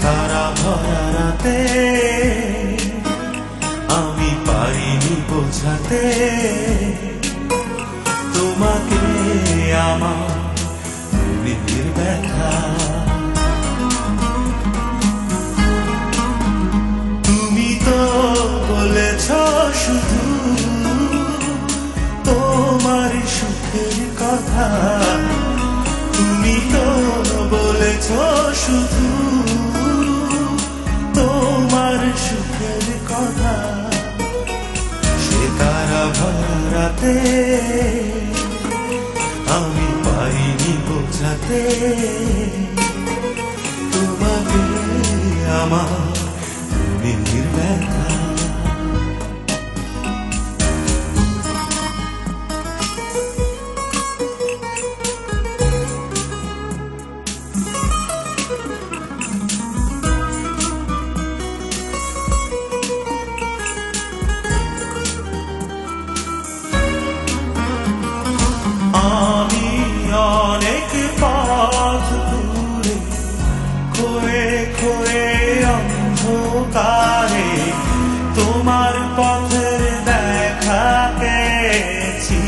তারা ভরা রাতে আমি পারিনি বোঝাতে তোমাকে আমার মনের ব্যথা। তুমি তো বলেছ শুধু তোমার সুখের কথা, তুমি তো বলেছ শুধু তোমার সুখের কথা। সে তারা ভরা রাতে আমি পারিনি বোঝাতে তোমাকে আমার মনের ব্যথা। আমি অনেক পথ দূরে খোয়ে খোয়ে অন্ধকারে তোমার পথের দেখা পেয়েছি,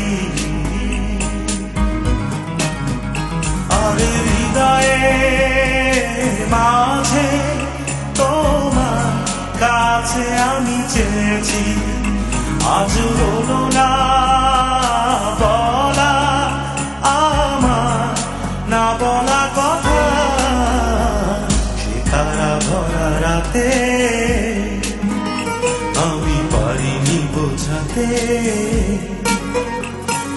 আর হৃদয়ের মাঝে তোমার কাছে আমি চেয়েছি। আজ হলো না বলা আমার না বলা কথা, সে তারা ভরা রাতে আমি পারিনি বোঝাতে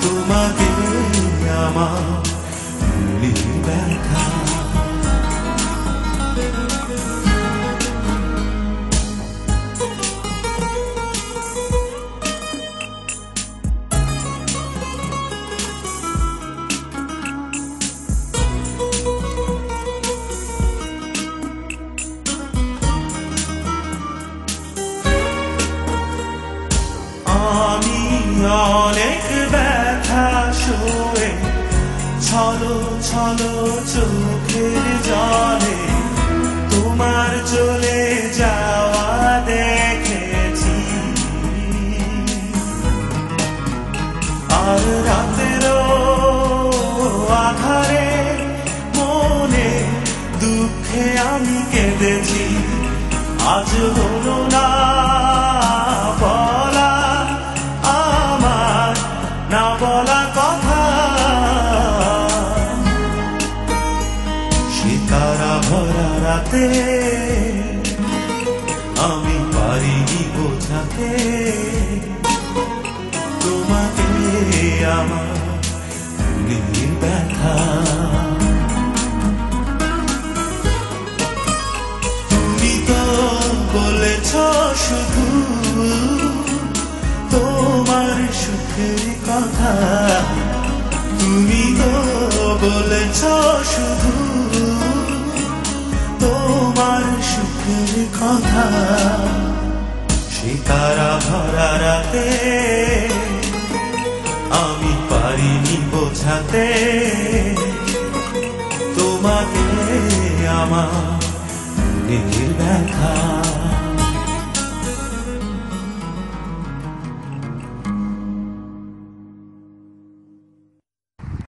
তোমাকে আমার মনের ব্যথা। আমি অনেক ব্যথা সয়ে ছলো ছলো চোখের জলে তোমার চলে যাওয়া দেখেছি, আর রাতেরও আধারে মনে দুঃখে আমি কেঁদেছি। আজ হলো না বলা আমার না বলা কথা, সে তারা ভরা রাতে আমি পারিনি বোঝাতে তোমাকে আমার মনের ব্যথা। তুমি তো বলেছ শুধু তোমার সুখের কথা, তুমি তো বলেছ শুধু তোমার সুখের কথা। সে তারা ভরা রাতে আমি পারিনি বোঝাতে তোমাকে আমার মনের ব্যথা।